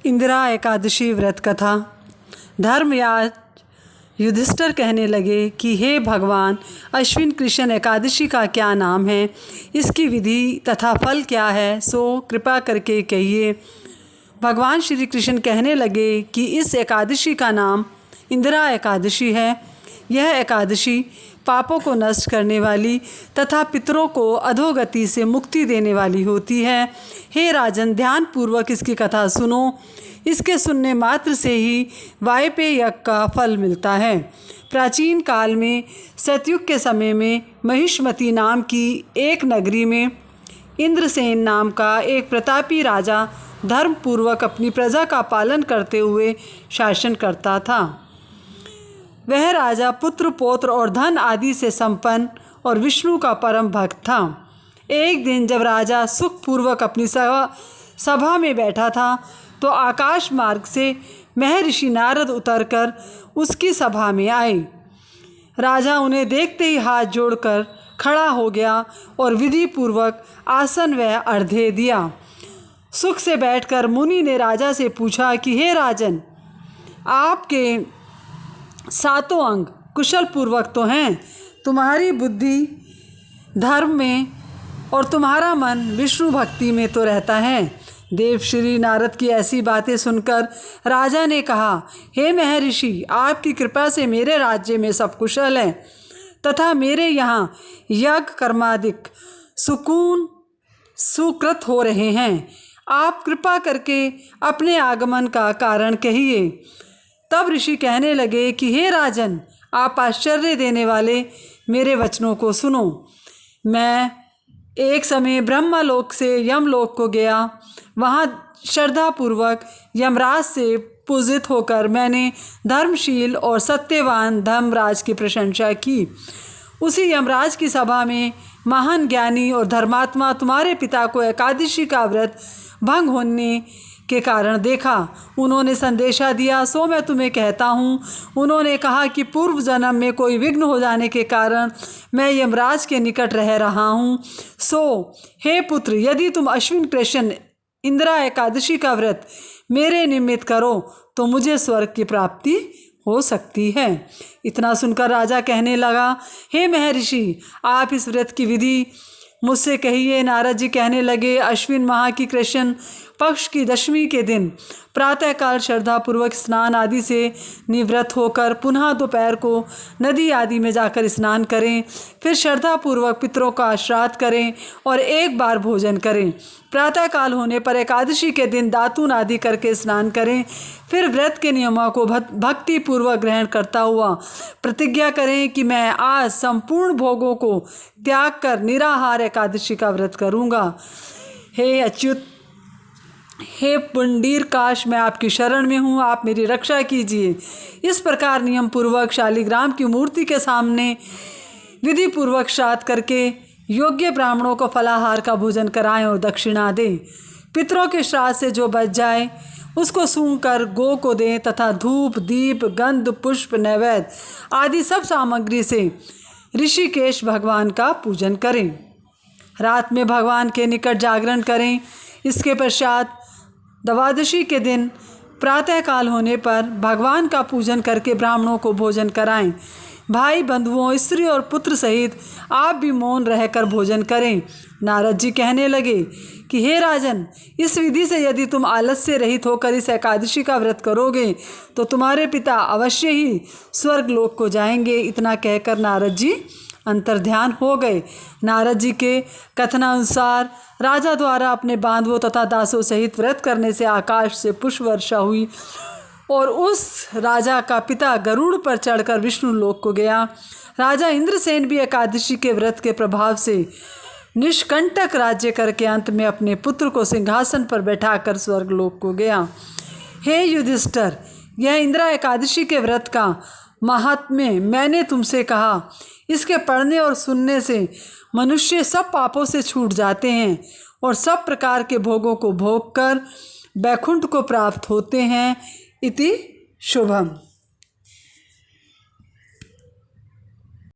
इंदिरा एकादशी व्रत कथा। धर्मराज युधिष्ठिर कहने लगे कि हे भगवान, अश्विन कृष्ण एकादशी का क्या नाम है, इसकी विधि तथा फल क्या है, सो कृपा करके कहिए। भगवान श्री कृष्ण कहने लगे कि इस एकादशी का नाम इंदिरा एकादशी है। यह एकादशी पापों को नष्ट करने वाली तथा पितरों को अधोगति से मुक्ति देने वाली होती है। हे राजन, ध्यानपूर्वक इसकी कथा सुनो। इसके सुनने मात्र से ही वायपेय यज्ञ का फल मिलता है। प्राचीन काल में सतयुग के समय में महिष्मती नाम की एक नगरी में इंद्रसेन नाम का एक प्रतापी राजा धर्मपूर्वक अपनी प्रजा का पालन करते हुए शासन करता था। वह राजा पुत्र पौत्र और धन आदि से संपन्न और विष्णु का परम भक्त था। एक दिन जब राजा सुखपूर्वक अपनी सभा में बैठा था तो आकाश मार्ग से महर्षि नारद उतरकर उसकी सभा में आए। राजा उन्हें देखते ही हाथ जोड़कर खड़ा हो गया और विधि पूर्वक आसन व अर्घ्य दिया। सुख से बैठकर मुनि ने राजा से पूछा कि हे राजन, आपके सातों अंग कुशल पूर्वक तो हैं, तुम्हारी बुद्धि धर्म में और तुम्हारा मन विष्णु भक्ति में तो रहता है। देव श्री नारद की ऐसी बातें सुनकर राजा ने कहा, हे महर्षि, आपकी कृपा से मेरे राज्य में सब कुशल है तथा मेरे यहाँ यज्ञ कर्मादिक सुकृत हो रहे हैं। आप कृपा करके अपने आगमन का कारण कहिए। तब ऋषि कहने लगे कि हे राजन, आप आश्चर्य देने वाले मेरे वचनों को सुनो। मैं एक समय ब्रह्मलोक से यमलोक को गया। वहाँ श्रद्धापूर्वक यमराज से पूजित होकर मैंने धर्मशील और सत्यवान धर्मराज की प्रशंसा की। उसी यमराज की सभा में महान ज्ञानी और धर्मात्मा तुम्हारे पिता को एकादशी का व्रत भंग होने के कारण देखा। उन्होंने संदेशा दिया, सो मैं तुम्हें कहता हूँ। उन्होंने कहा कि पूर्व जन्म में कोई विघ्न हो जाने के कारण मैं यमराज के निकट रह रहा हूँ। सो हे पुत्र, यदि तुम अश्विन कृष्ण इंदिरा एकादशी का व्रत मेरे निमित्त करो तो मुझे स्वर्ग की प्राप्ति हो सकती है। इतना सुनकर राजा कहने लगा, हे महर्षि, आप इस व्रत की विधि मुझसे कहिए। नारद जी कहने लगे, अश्विन माह की कृष्ण पक्ष की दशमी के दिन प्रातःकाल श्रद्धापूर्वक स्नान आदि से निवृत्त होकर पुनः दोपहर को नदी आदि में जाकर स्नान करें। फिर श्रद्धापूर्वक पितरों का श्राद्ध करें और एक बार भोजन करें। प्रातःकाल होने पर एकादशी के दिन दातून आदि करके स्नान करें। फिर व्रत के नियमों को भक्तिपूर्वक ग्रहण करता हुआ प्रतिज्ञा करें कि मैं आज संपूर्ण भोगों को त्याग कर निराहार एकादशी का व्रत करूँगा। हे अच्युत, हे पुंडीर काश, मैं आपकी शरण में हूँ, आप मेरी रक्षा कीजिए। इस प्रकार नियम पूर्वक शालिग्राम की मूर्ति के सामने विधि पूर्वक श्राद्ध करके योग्य ब्राह्मणों को फलाहार का भोजन कराएं और दक्षिणा दें। पितरों के श्राद्ध से जो बच जाए उसको सूंघकर गौ को दें तथा धूप दीप गंध पुष्प नैवेद्य आदि सब सामग्री से ऋषिकेश भगवान का पूजन करें। रात में भगवान के निकट जागरण करें। इसके पश्चात द्वादशी के दिन प्रातःकाल होने पर भगवान का पूजन करके ब्राह्मणों को भोजन कराएं। भाई बंधुओं, स्त्री और पुत्र सहित आप भी मौन रहकर भोजन करें। नारद जी कहने लगे कि हे राजन, इस विधि से यदि तुम आलस्य रहित होकर इस एकादशी का व्रत करोगे तो तुम्हारे पिता अवश्य ही स्वर्ग लोक को जाएंगे। इतना कहकर नारद जी अंतर्ध्यान हो गए। नारद जी के कथनानुसार राजा द्वारा अपने बांधवों तथा दासों सहित व्रत करने से आकाश से पुष्प वर्षा हुई और उस राजा का पिता गरुड़ पर चढ़कर विष्णु लोक को गया। राजा इंद्रसेन भी एकादशी के व्रत के प्रभाव से निष्कंटक राज्य करके अंत में अपने पुत्र को सिंहासन पर बैठाकर स्वर्ग लोक को गया। हे युधिष्ठिर, यह इंदिरा एकादशी के व्रत का महात्म्य मैंने तुमसे कहा। इसके पढ़ने और सुनने से मनुष्य सब पापों से छूट जाते हैं और सब प्रकार के भोगों को भोग कर वैकुंठ को प्राप्त होते हैं। इति शुभम।